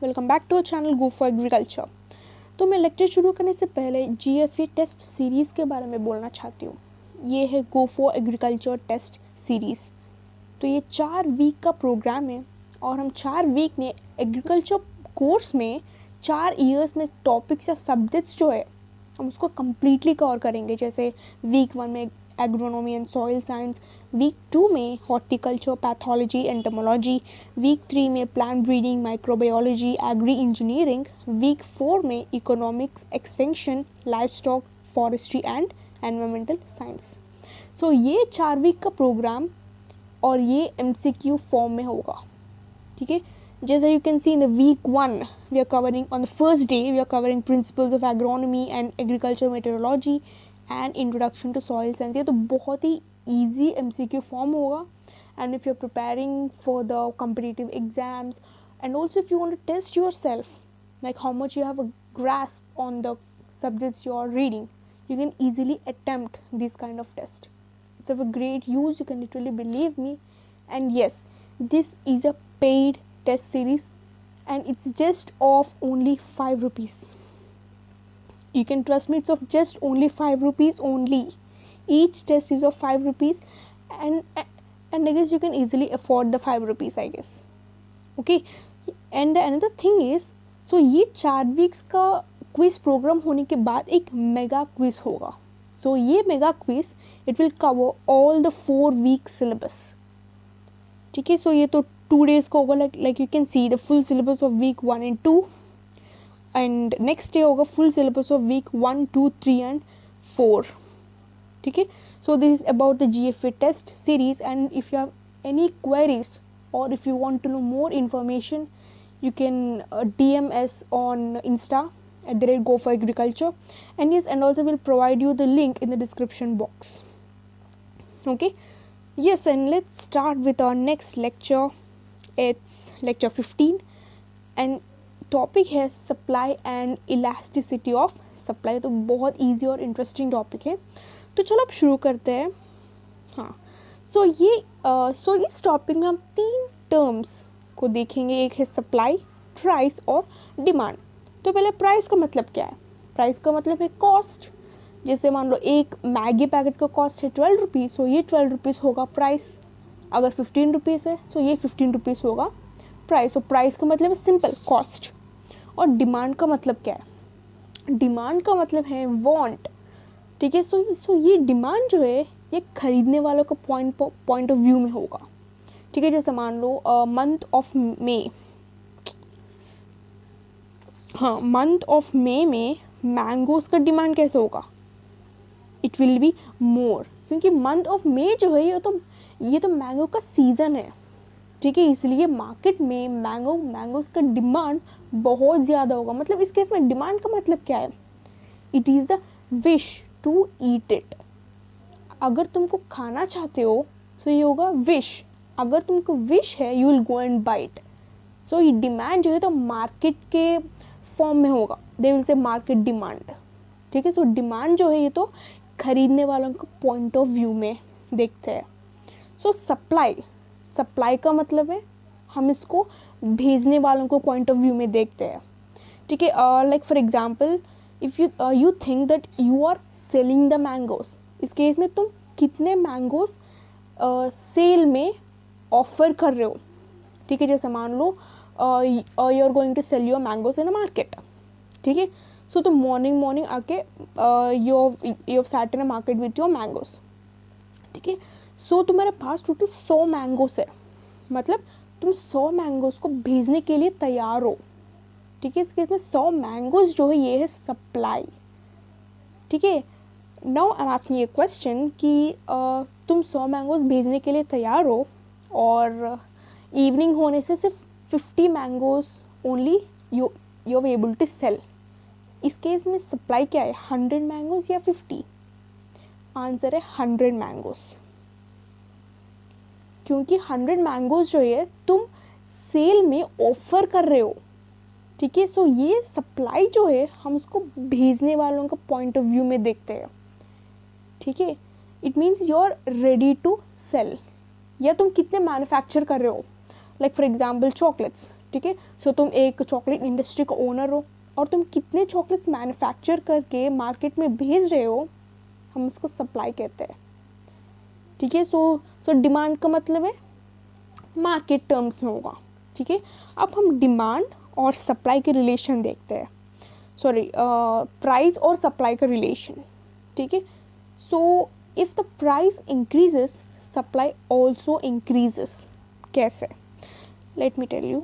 Welcome back to channel go for agriculture. तो मैं lecture शुरू करने से पहले जीएफए टेस्ट सीरीज़ के बारे में बोलना चाहती हूँ। ये है go for agriculture test series. तो ये 4 वीक का प्रोग्राम है और हम 4 वीक में एग्रीकल्चर कोर्स में 4 ईयर्स में टॉपिक्स या सब्जेक्ट्स जो है हम उसको कम्प्लीटली कवर करेंगे। जैसे वीक 1 में agronomy and soil science, week 2 में हॉर्टिकल्चर पैथोलॉजी एंटोमोलॉजी, वीक 3 में plant breeding microbiology agri engineering, week 4 में economics extension livestock forestry and environmental science. So ये 4 वीक का प्रोग्राम और ये MCQ फॉर्म में होगा। ठीक है, जैसे you can see in the week 1 we are covering, on the first day we are covering principles of agronomy and agriculture meteorology and introduction to soil science। ये तो बहुत ही easy MCQ form होगा। and if you're preparing for the competitive exams and also if you want to test yourself like how much you have a grasp on the subjects you are reading, you can easily attempt this kind of test. It's of a great use, you can literally believe me. And yes, this is a paid test series and it's just of only 5 rupees. You can trust me, it's of just only 5 rupees only. Each test is of 5 rupees and I guess you can easily afford the 5 rupees I guess. Okay, and another thing is, so ये 4 weeks का quiz programme होने के बाद एक mega quiz होगा। So ये mega quiz it will cover all the 4 week syllabus. ठीक है, सो ये तो 2 days का होगा। Like you can see the full syllabus of week 1 and 2 and next day होगा full syllabus of week 1, 2, 3 and 4। ठीक है, so this is about the GFA test series and if you have any queries or if you want to know more information you can DM us on Insta @GoForAgriculture, and yes, and also we'll provide you the link in the description box. Okay, yes, and let's start with our next lecture. It's lecture 15 and topic है supply and elasticity of supply। तो बहुत easy और interesting topic है, तो चलो अब शुरू करते हैं। हाँ, सो इस टॉपिक में हम 3 टर्म्स को देखेंगे। एक है सप्लाई, प्राइस और डिमांड। तो पहले प्राइस का मतलब क्या है? प्राइस का मतलब है कॉस्ट। जैसे मान लो एक मैगी पैकेट का कॉस्ट है 12 रुपीज़, तो ये 12 रुपीज़ होगा प्राइस। अगर 15 रुपीज़ है तो ये 15 रुपीज़ होगा प्राइस। तो प्राइस का मतलब है सिंपल कॉस्ट। और डिमांड का मतलब क्या है? डिमांड का मतलब है वांट। ठीक है, सो ये डिमांड जो है ये खरीदने वालों का पॉइंट ऑफ व्यू में होगा। ठीक है, जैसे मान लो मंथ ऑफ मे, हाँ मंथ ऑफ मे में मैंगोज का डिमांड कैसे होगा? इट विल बी मोर, क्योंकि मंथ ऑफ मे जो है ये तो मैंगो का सीज़न है। ठीक है, इसलिए मार्केट में मैंगोज का डिमांड बहुत ज़्यादा होगा। मतलब इस केस में डिमांड का मतलब क्या है? It is the wish to eat it. अगर तुमको खाना चाहते हो तो ये होगा विश। अगर तुमको विश है you will go and buy it. So ये डिमांड जो है तो मार्केट के फॉर्म में होगा, they will say market demand. ठीक है, सो डिमांड जो है ये तो खरीदने वालों का पॉइंट ऑफ व्यू में देखते हैं। सो सप्लाई का मतलब है हम इसको भेजने वालों को पॉइंट ऑफ व्यू में देखते हैं। ठीक है, like for example if you think that you are selling the mangoes, इस केस में तुम कितने मैंगोज सेल में ऑफर कर रहे हो। ठीक है, जैसे मान लो you are going to sell your mangoes in a market. ठीक है, सो तुम मॉर्निंग आके you sat in a market with your mangoes. ठीक है, सो तुम्हारे पास टोटल 100 मैंगोज है, मतलब तुम 100 मैंगोज को भेजने के लिए तैयार हो। ठीक है, इस केस में 100 मैंगोज जो है ये है सप्लाई। ठीक है, नाउ आई एम आस्किंग ये क्वेश्चन कि तुम 100 मैंगोज भेजने के लिए तैयार हो और इवनिंग होने से सिर्फ 50 mangoes only you are able to sell. इस केस में सप्लाई क्या है, 100 मैंगोज या 50? आंसर है 100 मैंगोज, क्योंकि 100 मैंगोज जो है तुम सेल में ऑफर कर रहे हो। ठीक है, सो ये सप्लाई जो है हम उसको भेजने वालों का पॉइंट ऑफ व्यू में देखते हैं। ठीक है, it means you are ready to sell, या तुम कितने मैन्युफैक्चर कर रहे हो। Like for example chocolates. ठीक है। सो तुम एक चॉकलेट इंडस्ट्री का ओनर हो और तुम कितने चॉकलेट्स मैन्युफैक्चर करके मार्केट में भेज रहे हो, हम उसको सप्लाई कहते हैं, ठीक है। सो डिमांड का मतलब है मार्केट टर्म्स में होगा, ठीक है। अब हम डिमांड और सप्लाई के रिलेशन देखते हैं, सॉरी प्राइस और सप्लाई का रिलेशन, ठीक है। So if the price increases supply also increases. कैसे? Let me tell you.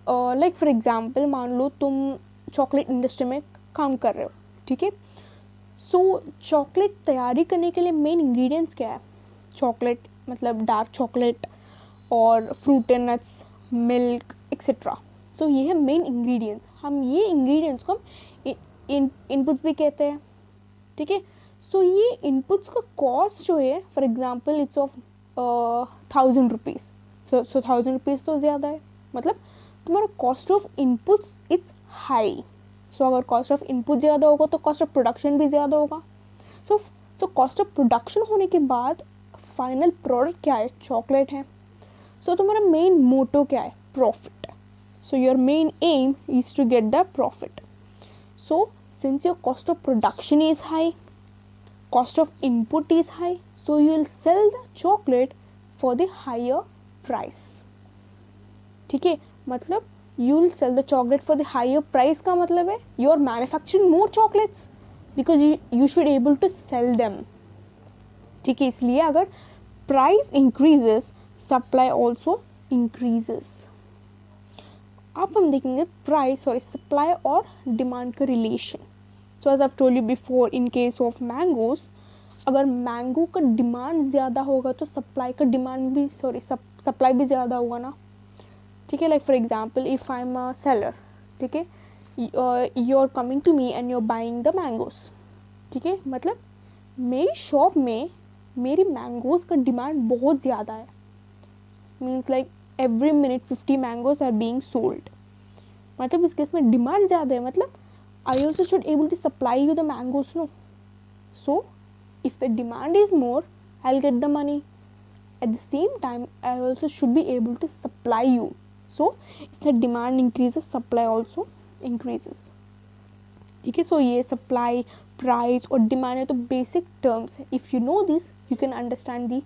Like for example, मान लो तुम चॉकलेट इंडस्ट्री में काम कर रहे हो, ठीक है। सो चॉकलेट तैयारी करने के लिए मेन इंग्रेडिएंट्स क्या है? चॉकलेट मतलब डार्क चॉकलेट और fruit and nuts, milk etcetera. So ये है मेन इंग्रेडिएंट्स। हम ये इंग्रेडिएंट्स को हम इनपुट्स भी कहते हैं, ठीक है। सो ये इनपुट्स का कॉस्ट जो है, for example it's of 1000 rupees. So 1000 rupees तो ज़्यादा है, मतलब तुम्हारा cost of inputs it's high. So अगर कॉस्ट ऑफ इनपुट ज़्यादा होगा तो कॉस्ट ऑफ प्रोडक्शन भी ज़्यादा होगा। सो कॉस्ट ऑफ प्रोडक्शन होने के बाद फाइनल प्रोडक्ट क्या है? चॉकलेट है। सो तुम्हारा मेन मोटो क्या है? Profit. So your main aim is to get the profit. So since your cost of production is high, cost of input is high, so you will sell the chocolate for the higher price, ठीक है। मतलब you will sell the chocolate for the higher price का मतलब है you are manufacturing more chocolates because you should able to sell them, ठीक है। इसलिए अगर price increases supply also increases। अब हम देखेंगे प्राइस और सप्लाई और डिमांड का relation. So as I told you before, in case of mangoes, अगर मैंगो का डिमांड ज़्यादा होगा तो सप्लाई का डिमांड भी सप्लाई भी ज़्यादा होगा ना, ठीक है। Like for example if I am a seller, ठीक है, you are coming to me and you are buying the mangoes, ठीक है। मतलब मेरी शॉप में मेरी मैंगोज का डिमांड बहुत ज़्यादा है, means like every minute 50 mangoes are being sold. मतलब इस केस में डिमांड ज़्यादा है, मतलब I also should able to supply you the mangoes, no? So if the demand is more, I'll get the money. At the same time, I also should be able to supply you. So if the demand increases, supply also increases, ठीक है। So ये supply, price और demand है तो basic terms है। If you know this you can understand the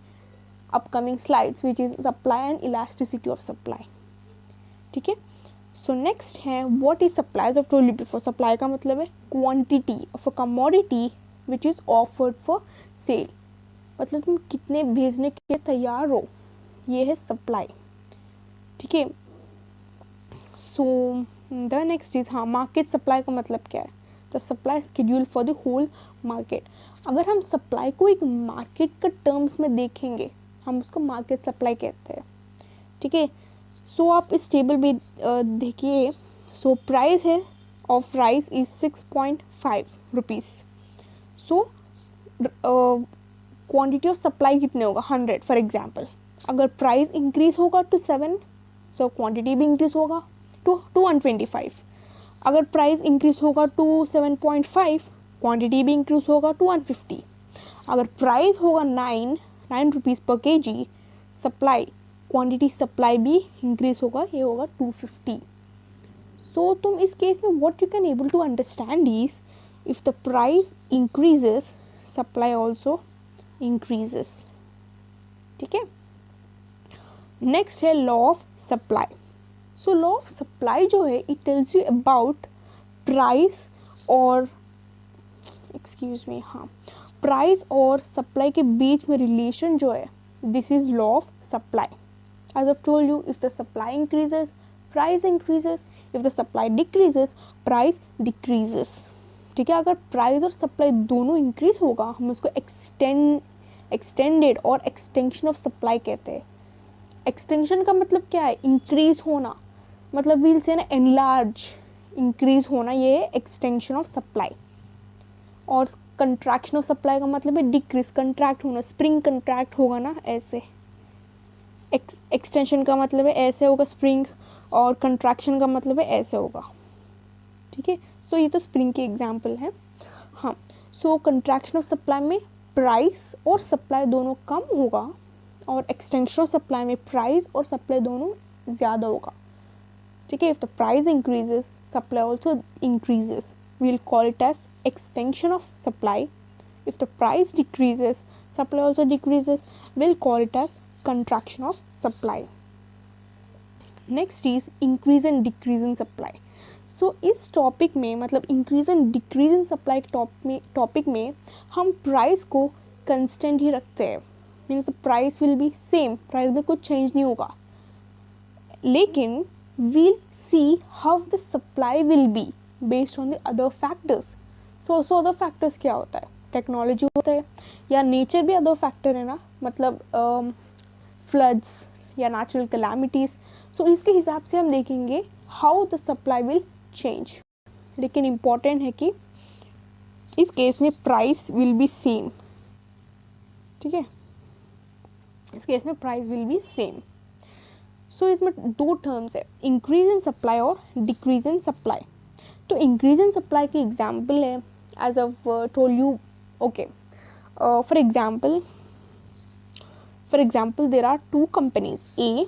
upcoming slides which is supply and elasticity of supply, ठीक है। So next है what is supplies of told you before. Supply का मतलब है quantity of a commodity which is offered for sale, मतलब तुम कितने भेजने के लिए तैयार हो, ये है सप्लाई, ठीक है। सो द नेक्स्ट इज, हाँ, मार्केट सप्लाई का मतलब क्या है? The supply schedule for the whole market. अगर हम सप्लाई को एक मार्केट का टर्म्स में देखेंगे, हम उसको मार्केट सप्लाई कहते हैं, ठीक है। सो आप इस टेबल में देखिए, सो प्राइस है of rice is 6.5 rupees. So quantity of supply कितने होगा? 100 फॉर एग्जांपल। अगर प्राइस इंक्रीज होगा टू 7, सो क्वांटिटी भी इंक्रीज होगा टू 125। अगर प्राइस इंक्रीज होगा टू 7.5, क्वांटिटी भी इंक्रीज होगा टू 150। अगर प्राइस होगा 9 रुपीज़ पर केजी, सप्लाई क्वांटिटी सप्लाई भी इंक्रीज होगा, ये होगा 250। सो तुम इस केस में what you can able to understand is if the price increases supply also increases, ठीक है। नेक्स्ट है law of supply. So law of supply जो है it tells you about price और प्राइस और सप्लाई के बीच में रिलेशन जो है, this is law of supply. As I've told you, if the supply increases, price increases. If the supply decreases, price decreases. ठीक है। अगर प्राइस और सप्लाई दोनों इंक्रीज होगा, हम उसको एक्सटेंडेड और एक्सटेंशन ऑफ सप्लाई कहते हैं। एक्सटेंशन का मतलब क्या है? इंक्रीज होना, मतलब वील से ना एनलार्ज, इंक्रीज होना, ये है एक्सटेंशन ऑफ सप्लाई। और कंट्रैक्शन ऑफ सप्लाई का मतलब है डिक्रीज, कंट्रैक्ट होना, स्प्रिंग कंट्रैक्ट होगा ना ऐसे। एक्सटेंशन का मतलब है ऐसे होगा स्प्रिंग, और कंट्रैक्शन का मतलब है ऐसे होगा, ठीक है। सो ये तो स्प्रिंग के एग्जांपल है। हाँ, सो कंट्रैक्शन ऑफ सप्लाई में प्राइस और सप्लाई दोनों कम होगा, और एक्सटेंशन ऑफ सप्लाई में प्राइस और सप्लाई दोनों ज़्यादा होगा, ठीक है. If the price increases supply also increases, we'll call it as extension of supply. If the price decreases supply also decreases, we'll call it as contraction of supply. Next is increase and decrease in supply. So इस topic में मतलब increase and decrease in supply topic में हम price को constant ही रखते हैं. Means price will be same, price में कुछ चेंज नहीं होगा. लेकिन we'll see how the supply will be based on the other factors. So other factors क्या होता है? टेक्नोलॉजी होता है या नेचर भी अदर फैक्टर है ना, मतलब फ्लड्स या नेचुरल कैलामिटीज़. सो इसके हिसाब से हम देखेंगे how the supply will change. लेकिन इम्पॉर्टेंट है कि इस केस में प्राइस विल बी सेम, ठीक है. इस केस में price will be same. So इसमें दो टर्म्स है, इंक्रीज इन सप्लाई और डिक्रीज इन सप्लाई. तो इंक्रीज इन सप्लाई की एग्जांपल है as I told you. Okay, for example there are two companies A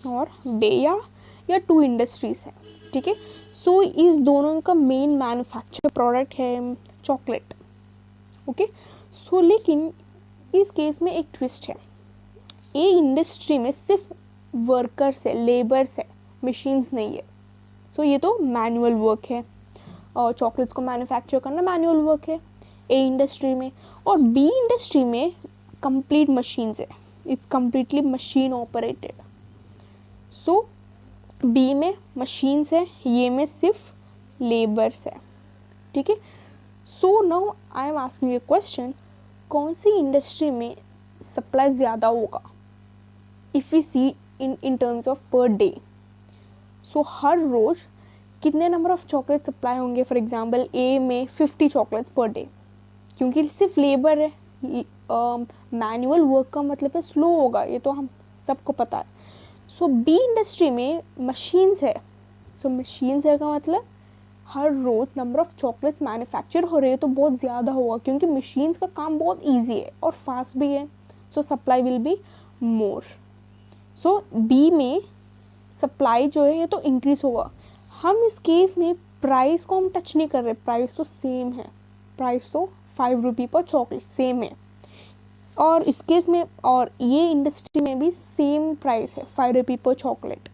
और बे या टू इंडस्ट्रीज है, ठीक है. सो इस दोनों का मेन मैन्युफैक्चर प्रोडक्ट है चॉकलेट. ओके, सो लेकिन इस केस में एक ट्विस्ट है. ए इंडस्ट्री में सिर्फ वर्कर्स है, लेबर्स है, मशीन्स नहीं है. सो ये तो मैनुअल वर्क है और चॉकलेट्स को मैन्युफैक्चर करना मैनुअल वर्क है ए इंडस्ट्री में. और बी इंडस्ट्री में कंप्लीट मशीन्स है, it's completely machine operated. So B में मशीन्स है, ये में सिर्फ लेबर्स है, ठीक है. So now I am asking you question, कौन सी इंडस्ट्री में सप्लाई ज़्यादा होगा if we see in terms of per day. So हर रोज़ कितने नंबर ऑफ चॉकलेट सप्लाई होंगे? फॉर एग्जांपल ए में 50 चॉकलेट्स पर डे, क्योंकि सिर्फ लेबर है. मैनुअल वर्क का मतलब है स्लो होगा, ये तो हम सबको पता है. सो बी इंडस्ट्री में मशीन्स है. सो मशीन्स है का मतलब हर रोज़ नंबर ऑफ चॉकलेट्स मैन्युफैक्चर हो रहे हैं तो बहुत ज़्यादा होगा, क्योंकि मशीन्स का काम बहुत ईजी है और फास्ट भी है. So supply will be more. So B में सप्लाई जो है ये तो इंक्रीज होगा. हम इस केस में प्राइस को हम टच नहीं कर रहे, प्राइस तो सेम है, प्राइस तो 5 रुपये पर चॉकलेट सेम है. और इस केस में और ये इंडस्ट्री में भी सेम प्राइस है 5 रुपये पर चॉकलेट.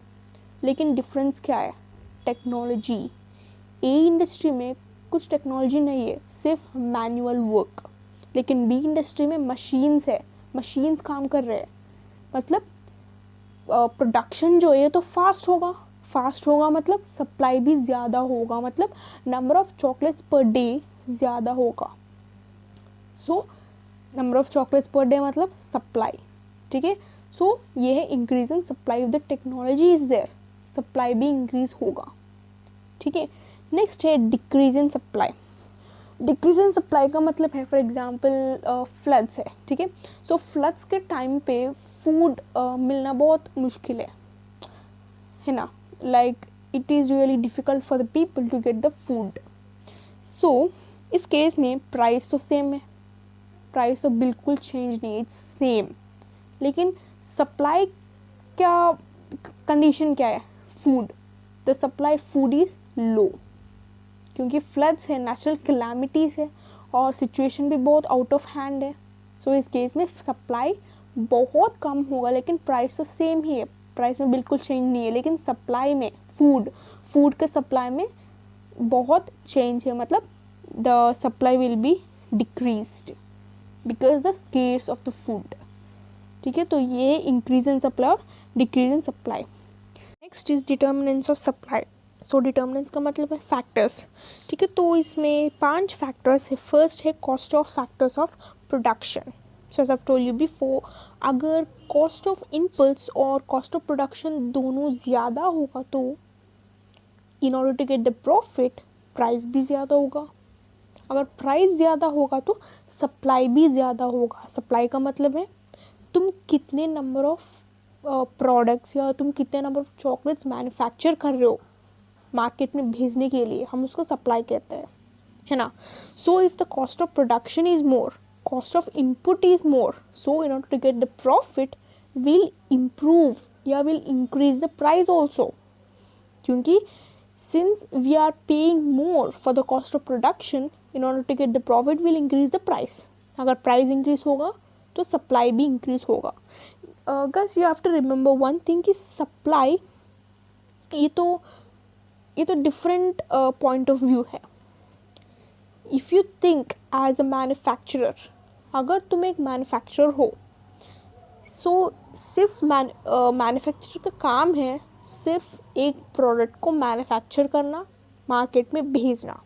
लेकिन डिफरेंस क्या है? टेक्नोलॉजी. ए इंडस्ट्री में कुछ टेक्नोलॉजी नहीं है, सिर्फ मैनुअल वर्क. लेकिन बी इंडस्ट्री में मशीन्स है, मशीन्स काम कर रहे हैं. मतलब प्रोडक्शन जो है तो फास्ट होगा, फास्ट होगा मतलब सप्लाई भी ज़्यादा होगा, मतलब number of chocolates per day ज़्यादा होगा. So number of chocolates per day मतलब सप्लाई, ठीक है. सो ये है increase in supply. Of the technology is there, supply भी इंक्रीज होगा, ठीक है. नेक्स्ट है decrease in supply. Decrease in supply का मतलब है फॉर एग्जांपल फ्लड्स है, ठीक है. सो फ्लड्स के टाइम पे फूड मिलना बहुत मुश्किल है ना. Like it is really difficult for the people to get the food. So इस केस में प्राइस तो सेम है, प्राइस तो बिल्कुल चेंज नहीं है, इट्स सेम. लेकिन सप्लाई क्या कंडीशन क्या है? Food, the supply food is low, क्योंकि फ्लड्स है, नेचुरल कैलामिटीज़ है और सिचुएशन भी बहुत आउट ऑफ हैंड है. सो इस केस में सप्लाई बहुत कम होगा, लेकिन प्राइस तो सेम ही है, प्राइस में बिल्कुल चेंज नहीं है. लेकिन सप्लाई में फूड के सप्लाई में बहुत चेंज है, मतलब the supply will B decreased because the scarce of the food, ठीक है. तो ये इंक्रीज इन सप्लाई और decrease in supply. Next is determinants of supply. So determinants का मतलब है फैक्टर्स, ठीक है. तो इसमें 5 फैक्टर्स है. फर्स्ट है cost of factors of production. So as I told you before, अगर कॉस्ट ऑफ इनपुट्स और कॉस्ट ऑफ प्रोडक्शन दोनों ज़्यादा होगा तो in order to get the profit price भी ज़्यादा होगा. अगर प्राइस ज़्यादा होगा तो सप्लाई भी ज़्यादा होगा. सप्लाई का मतलब है तुम कितने नंबर ऑफ प्रोडक्ट्स या तुम कितने नंबर ऑफ चॉकलेट्स मैन्युफैक्चर कर रहे हो मार्केट में भेजने के लिए, हम उसको सप्लाई कहते हैं, है ना. सो if the cost of production is more, cost of input is more, so in order to get the profit will improve या will increase the price also, क्योंकि since we are paying more for the cost of production in order to get the profit will increase the price. अगर price increase होगा तो supply भी increase होगा. Guys you have to remember one thing कि supply ये तो different point of view है. If you think as a manufacturer, अगर तुम एक मैन्युफैक्चरर हो, सो सिर्फ मैन्युफैक्चरर का काम है सिर्फ एक प्रोडक्ट को मैन्युफैक्चर करना, मार्केट में भेजना,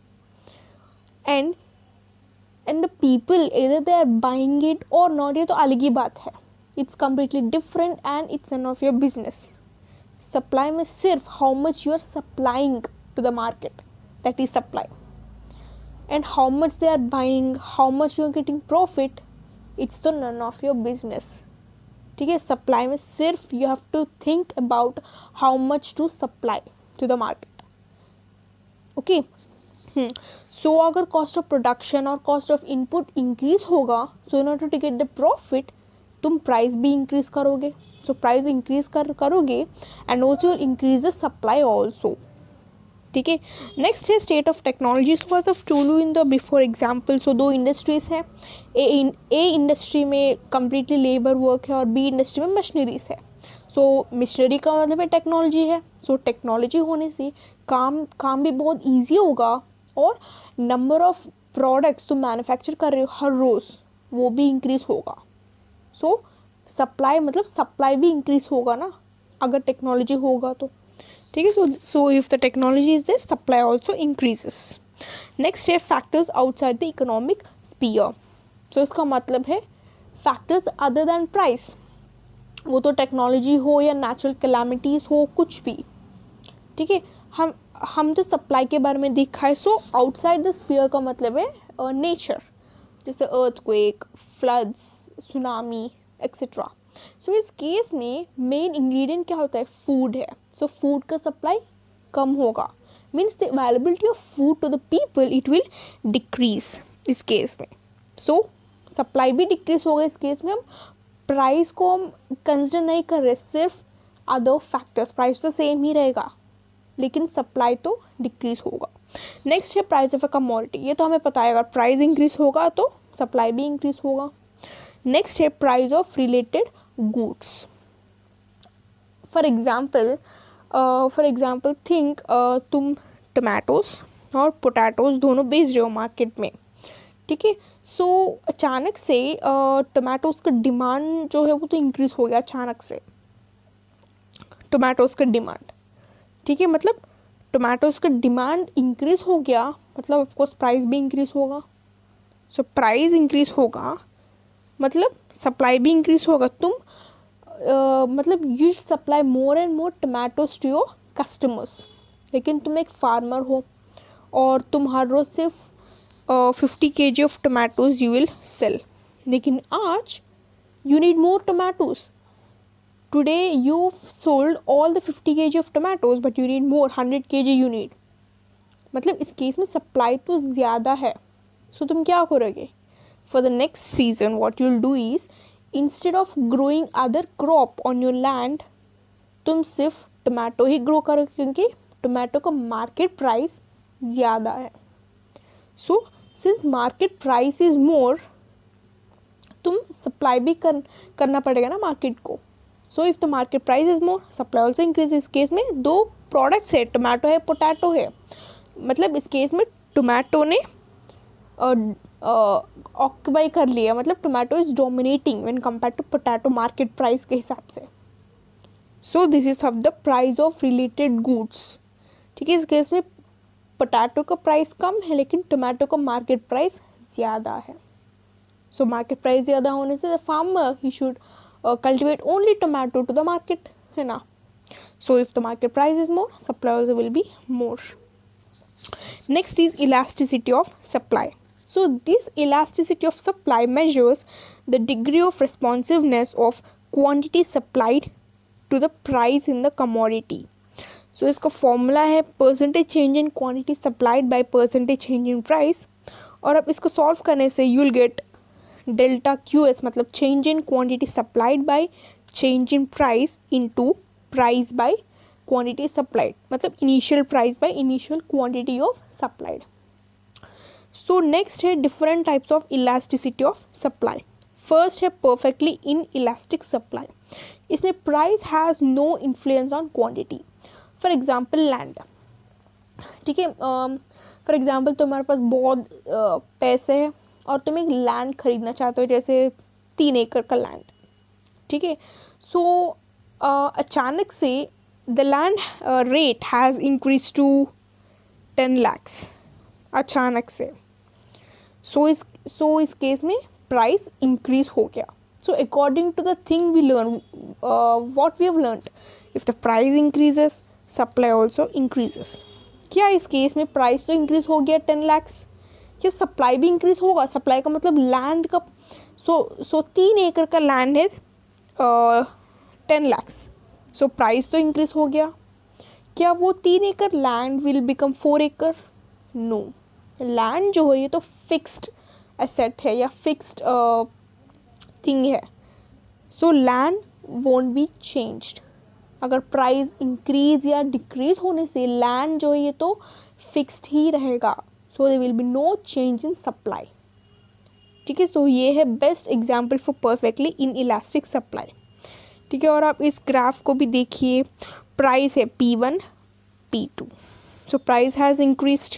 and the people either they are buying it और नॉट, ये तो अलग ही बात है. It's completely different and it's none of your business. Supply में सिर्फ how much you are supplying to the market, that is supply, and how much they are buying, how much you are getting profit, it's तो none of your business. ठीक है, supply में सिर्फ you have to think about how much to supply to the market. Okay, so अगर cost of production और cost of input increase होगा, so in order to get the profit तुम price भी increase करोगे. So price increase करोगे and also increase the supply also. ठीक है, next है state of technology. So as of told you in the before example, so दो industries हैं. A industry में कम्प्लीटली लेबर वर्क है और बी इंडस्ट्री में मशीनरीज है. सो मशीनरी का मतलब है टेक्नोलॉजी है. सो टेक्नोलॉजी होने से काम भी बहुत ईजी होगा और नंबर ऑफ प्रोडक्ट्स तुम मैन्युफैक्चर कर रहे हो हर रोज़ वो भी इंक्रीज होगा. सो सप्लाई मतलब सप्लाई भी इंक्रीज होगा ना अगर टेक्नोलॉजी होगा तो. ठीक है, so if the technology is there supply also increases. Next है factors outside the economic sphere. So इसका मतलब है फैक्टर्स अदर दैन प्राइस, वो तो टेक्नोलॉजी हो या नेचुरल कैलामिटीज़ हो, कुछ भी. ठीक है, हम तो सप्लाई के बारे में देखा है. सो आउटसाइड द स्फीयर का मतलब है नेचर, जैसे अर्थक्वेक, फ्लड्स, सुनामी एक्सेट्रा. सो इस केस में मेन इंग्रेडिएंट क्या होता है, फूड है. सो फूड का सप्लाई कम होगा, means the availability of food to the people it will decrease इस केस में. सो सप्लाई भी डिक्रीज होगा इस केस में. हम प्राइस को हम कंसिडर नहीं कर रहे, सिर्फ अदर फैक्टर्स. प्राइस तो सेम ही रहेगा लेकिन सप्लाई तो डिक्रीज होगा. नेक्स्ट है प्राइस ऑफ अ कमोडिटी. ये तो हमें पता है, अगर प्राइस इंक्रीज होगा तो सप्लाई भी इंक्रीज होगा. नेक्स्ट है price of related goods. For example think तुम टमाटोज और पोटैटोज दोनों बेच रहे हो मार्केट में. ठीक है, सो अचानक से टमाटोज का डिमांड जो है वो तो इंक्रीज हो गया अचानक से, टमाटोज का डिमांड. ठीक है, मतलब टमाटोज का डिमांड इंक्रीज हो गया मतलब ऑफकोर्स प्राइस भी इंक्रीज होगा. सो प्राइस इंक्रीज होगा मतलब सप्लाई भी इंक्रीज होगा. तुम मतलब you supply more and more tomatoes to your customers. लेकिन तुम एक फार्मर हो और तुम हर रोज़ सिर्फ 50 kg of tomatoes you will sell. लेकिन आज you need more tomatoes. Today you've sold all the 50 kg of tomatoes but you need more, 100 kg you need. मतलब इस केस में सप्लाई तो ज़्यादा है. सो तुम क्या करोगे, for the next season what you'll do is instead of growing other crop on your land तुम सिर्फ टमाटो ही ग्रो करोगे क्योंकि टमाटो का मार्केट प्राइस ज़्यादा है. So since market price is more तुम सप्लाई भी करना पड़ेगा ना मार्केट को. सो if the market price is more supply also increase. इस केस में दो प्रोडक्ट्स है, टमाटो है, पोटैटो है. मतलब इस केस में टोमेटो ने ऑक्यूपाई कर लिया, मतलब tomato is dominating when compare to potato market price के हिसाब से. So this is of the price of related goods. ठीक है, इस केस में पोटैटो का प्राइस कम है लेकिन टोमेटो का मार्केट प्राइस ज़्यादा है. सो मार्केट प्राइस ज़्यादा होने से the farmer he should cultivate only tomato to the market, है ना. So if the market price is more, supply also will be more. Next is elasticity of supply. So this elasticity of supply measures the degree of responsiveness of quantity supplied to the price in the commodity. So इसका formula है percentage change in quantity supplied by percentage change in price. और अब इसको solve करने से you will get delta QS मतलब change in quantity supplied by change in price into price by quantity supplied, मतलब initial price by initial quantity of supplied. So next है different types of elasticity of supply. First है perfectly in elastic supply. इसमें price has no influence on quantity. For example land, ठीक है, for example तुम्हारे पास बहुत पैसे हैं और तुम एक लैंड खरीदना चाहते हो, जैसे 3 एकड़ का लैंड, ठीक है. सो अचानक से the land rate has increase to 10 lakhs अचानक से. सो इस केस में प्राइस इंक्रीज हो गया. So according to the thing we learn, what we have learned, if the price increases supply also increases. क्या इस केस में प्राइस तो इंक्रीज हो गया 10 lakhs, क्या सप्लाई भी इंक्रीज होगा? सप्लाई का मतलब लैंड का, सो 3 एकड़ का लैंड है 10 lakhs, सो प्राइस तो इंक्रीज हो गया. क्या वो 3 एकड़ लैंड विल बिकम 4 एकड़? नो. लैंड जो है ये तो फिक्स्ड एसेट है या फिक्स्ड थिंग है. So land won't be changed. अगर प्राइस इंक्रीज या डिक्रीज होने से लैंड जो है ये तो फिक्स्ड ही रहेगा. So there will be no change in supply. ठीक है, सो ये है best example for perfectly in elastic supply. ठीक है, और आप इस ग्राफ को भी देखिए. प्राइस है P1 P2, so price has increased,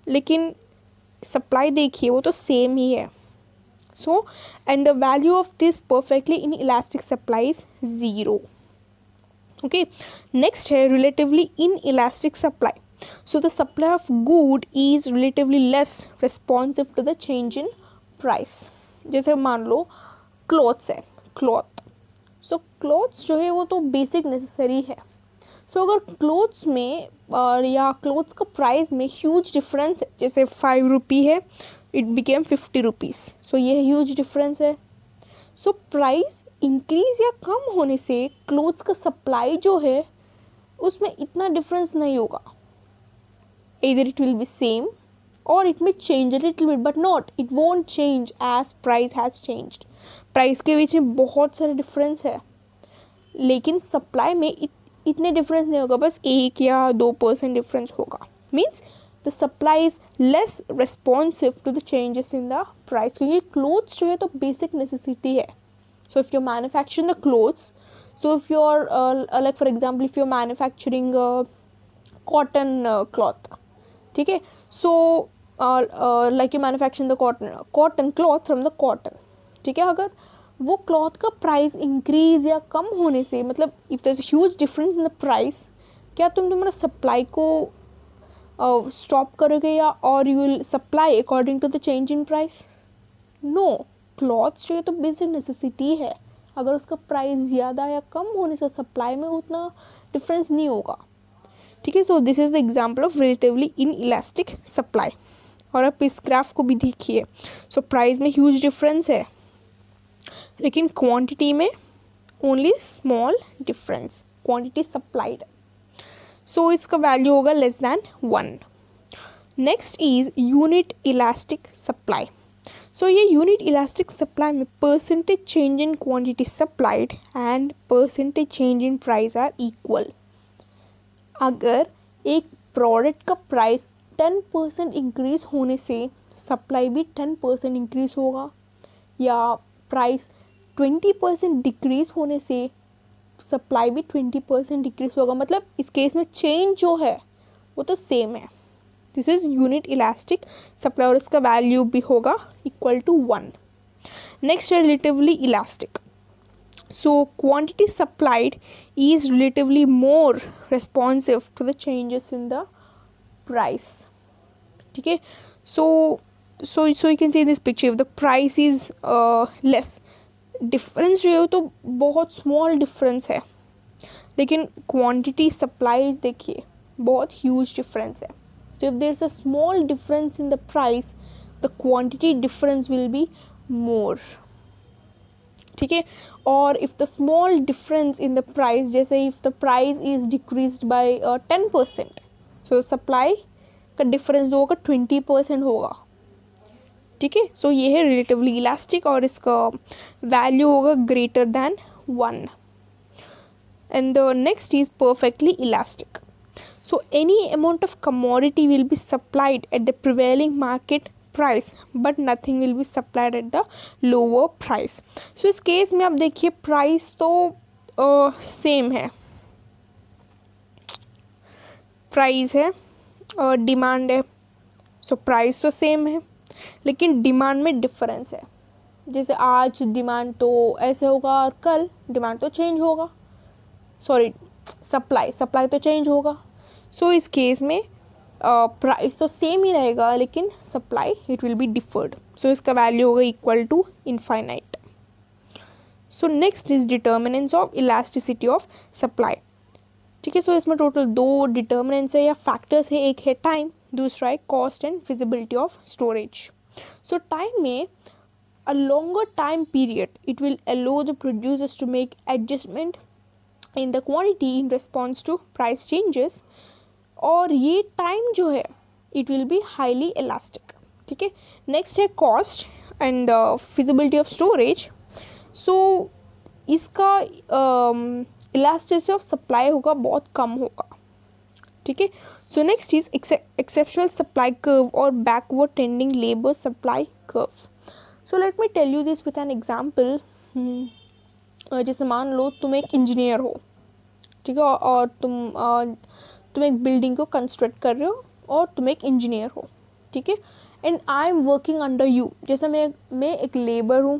लेकिन सप्लाई देखिए वो तो सेम ही है. So and the value of this perfectly in elastic supply is 0. Okay, next है relatively inelastic supply. So the supply of good is relatively less responsive to the change in price. जैसे मान लो clothes है, cloth. So clothes जो है वो तो basic necessary है. So अगर clothes में या clothes का price में huge difference है, जैसे 5 रुपी है, it became 50 rupees. So ये huge difference है. So price इंक्रीज या कम होने से क्लोथ्स का सप्लाई जो है उसमें इतना डिफरेंस नहीं होगा. either it will be same or it may change a little bit, but not, it won't change as price has changed. Price के बीच में बहुत सारे डिफरेंस है, लेकिन सप्लाई में इतने डिफरेंस नहीं होगा, बस 1 या 2% डिफरेंस होगा. Means the supply is less responsive to the changes in the price, क्योंकि क्लोथ्स जो है तो बेसिक नेसेसिटी है. So if you're manufacturing the clothes, so if you're like for example if you're manufacturing cotton cloth, ठीक है, so like you're manufacturing the cotton cloth from the cotton, ठीक है, अगर वो क्लॉथ का प्राइस इंक्रीज या कम होने से, मतलब if there is huge difference in the price, क्या तुम तुम्हारा सप्लाई को स्टॉप करोगे या और you will supply according to the change in price? No. Clothes जो है तो बेसिक नेसेसिटी है, अगर उसका प्राइस ज़्यादा या कम होने से सप्लाई में उतना डिफरेंस नहीं होगा. ठीक है, so this is the example of relatively in elastic supply. और आप इस ग्राफ को भी देखिए. सो प्राइस में ह्यूज डिफरेंस है, लेकिन क्वांटिटी में only small difference, quantity supplied. So इसका वैल्यू होगा less than 1. Next is unit elastic supply. So ये यूनिट इलास्टिक सप्लाई में percentage change in quantity supplied and percentage change in price are equal. अगर एक product का price 10% increase होने से supply भी 10% इंक्रीज होगा, या प्राइस 20% डिक्रीज होने से सप्लाई भी 20% डिक्रीज होगा, मतलब इस केस में चेंज जो है वो तो सेम है. This is unit elastic supply और इसका वैल्यू भी होगा इक्वल टू 1. नेक्स्ट है relatively elastic. So quantity supplied is relatively more responsive to the changes in the price. ठीक है, so you can see this picture, if the price is less, difference जो है तो बहुत small difference है, लेकिन quantity supply देखिए बहुत ह्यूज डिफरेंस है. So if there is a small difference in the price, the quantity difference will be more. ठीक है, और if the small difference in the price, जैसे if the price is decreased by 10%, so supply का difference जो होगा 20% होगा. ठीक है, so ये है relatively elastic और इसका value होगा greater than 1. And the next is perfectly elastic. So any amount of commodity will be supplied at the prevailing market price but nothing will be supplied at the lower price. So इस case में आप देखिए price तो same है, price है और demand है. So price तो सेम है लेकिन डिमांड में डिफरेंस है. जैसे आज डिमांड तो ऐसे होगा और कल डिमांड तो चेंज होगा, सॉरी सप्लाई तो चेंज होगा. सो इस केस में प्राइस तो सेम ही रहेगा लेकिन supply it will be differed. So इसका वैल्यू होगा equal to infinite. So next is determinants of elasticity of supply. ठीक है, सो इसमें टोटल 2 डिटर्मिनेंट्स है या फैक्टर्स है. एक है टाइम, दूसरा है cost and feasibility of storage. So time में a longer time period it will allow the producers to make adjustment in the quantity in response to price changes. और ये टाइम जो है it will be highly elastic. ठीक है, next है cost and feasibility of storage. So इसका elasticity of supply होगा बहुत कम होगा. ठीक है, so next is exceptional supply curve और backward tending labour supply curve. So let me tell you this with an example. जैसे मान लो तुम एक इंजीनियर हो, ठीक है, और तुम एक बिल्डिंग को कंस्ट्रक्ट कर रहे हो और तुम एक इंजीनियर हो. ठीक है, and I am working under you. जैसे मैं एक लेबर हूँ,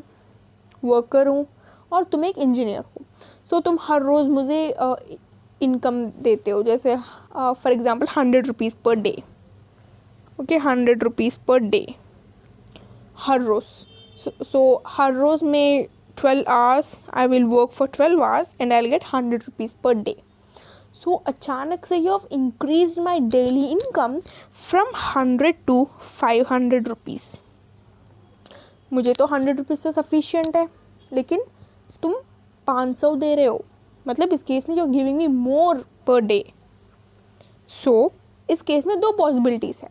वर्कर हूँ और तुम एक इंजीनियर हो. सो तुम हर रोज़ मुझे इनकम देते हो. जैसे for example 100 rupees per day. Okay, 100 rupees per day हर रोज़. सो हर रोज़ में 12 hours I will work for 12 hours and I will get 100 rupees per day. So अचानक से you have increase my daily income from 100 to 500 rupees. मुझे तो 100 rupees से सफिशियंट है लेकिन तुम 500 दे रहे हो. मतलब इस केस में you are giving me more per day. सो इस केस में 2 पॉसिबिलिटीज़ है.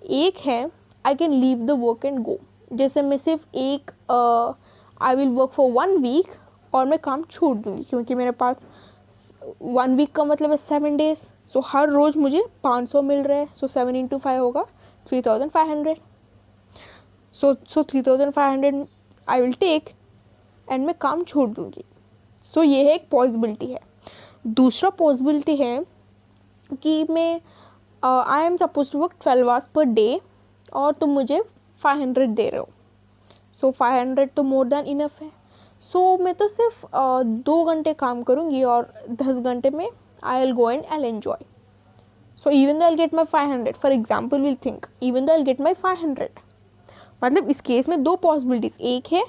एक है I can leave the work and go. जैसे मैं सिर्फ एक आई विल वर्क फॉर 1 week और मैं काम छोड़ दूँगी क्योंकि मेरे पास 1 week का मतलब है 7 days. सो हर रोज़ मुझे 500 मिल रहा है. सो 7 into 5 होगा 3500. सो 3500 आई विल टेक एंड मैं काम छोड़ दूँगी. सो ये है एक पॉसिबिलिटी है. दूसरा पॉसिबिलिटी है कि मैं I am suppose to work 12 hours per day और तुम मुझे 500 दे रहे हो. सो 500 तो मोर देन इनफ है. सो मैं तो सिर्फ 2 घंटे काम करूँगी और 10 घंटे में I will go and I enjoy. So even though I get my 500, for example will think even though I get my 500. मतलब इस केस में 2 पॉसिबिलिटीज़. एक है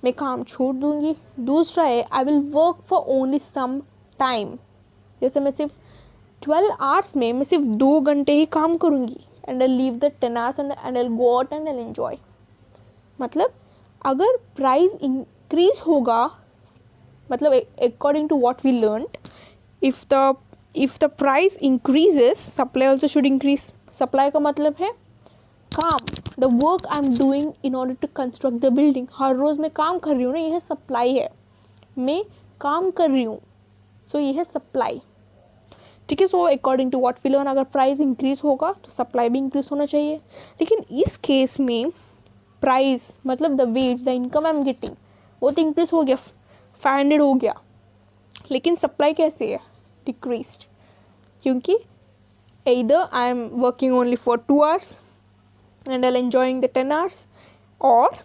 मैं काम छोड़ दूँगी, दूसरा है I will work for only some time. जैसे मैं सिर्फ 12 hours में मैं सिर्फ 2 घंटे ही काम करूँगी and I leave the 10 hours and I go out and I enjoy. मतलब अगर प्राइस इंक्रीज होगा, मतलब according to what we learned, if the price increases supply also should increase. Supply का मतलब है काम, the work I am doing in order to construct the building. हर रोज़ मैं काम कर रही हूँ ना, यह सप्लाई है. मैं काम कर रही हूँ, सो ये है सप्लाई. ठीक है, so according to what we learn अगर प्राइस इंक्रीज होगा तो सप्लाई भी इंक्रीज होना चाहिए. लेकिन इस केस में प्राइस मतलब the ways, the income I am getting, वो तो इंक्रीज हो गया, 500 हो गया, लेकिन सप्लाई कैसे है, डिक्रीज्ड. क्योंकि either I am working only for 2 hours and I'll enjoying the 10 hours, और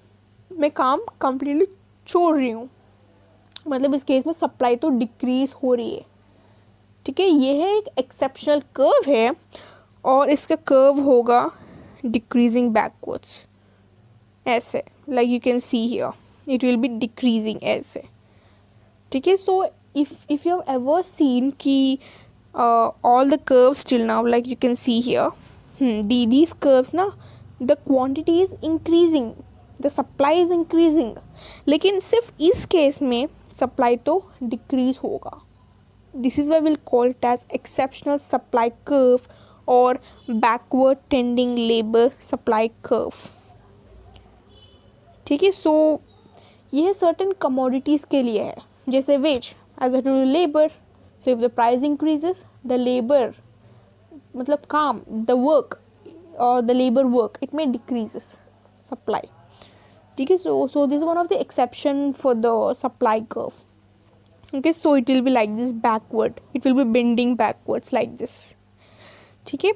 मैं काम completely छोड़ रही हूँ. मतलब इस केस में सप्लाई तो डिक्रीज हो रही है. ठीक है, ये है एक एक्सेप्शनल कर्व है और इसका कर्व होगा डिक्रीजिंग बैकवर्ड्स ऐसे. Like you can see here it will B decreasing ऐसे. ठीक है, सो if you have ever seen कि all the curves till now, like you can see here, these curves ना, the quantity is increasing, the supply is increasing, लेकिन सिर्फ इस case में supply तो decrease होगा. This is why we'll call it as exceptional supply curve or backward tending labor supply curve. ठीक है, सो यह certain commodities के लिए है, जैसे veg, as I told you, labor, So if the price increases, the labor matlab काम, the work or the labor work, it may decreases supply. Okay, so this is one of the exception for the supply curve. Okay, so it will be like this backward, it will be bending backwards like this. Okay,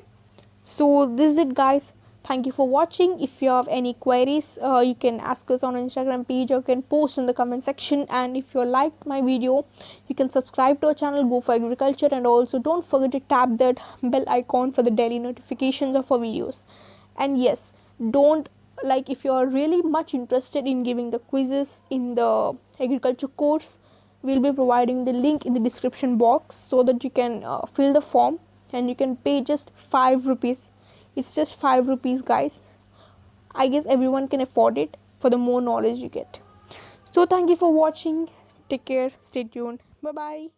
so this is it guys. Thank you for watching. If you have any queries, you can ask us on Instagram page or you can post in the comment section. And if you liked my video, you can subscribe to our channel Go for Agriculture, and also don't forget to tap that bell icon for the daily notifications of our videos. And yes, don't, like, if you are really much interested in giving the quizzes in the agriculture course, we'll be providing the link in the description box so that you can fill the form, and you can pay just 5 rupees. It's just 5 rupees guys. I guess everyone can afford it for the more knowledge you get. So thank you for watching. Take care, stay tuned, bye bye.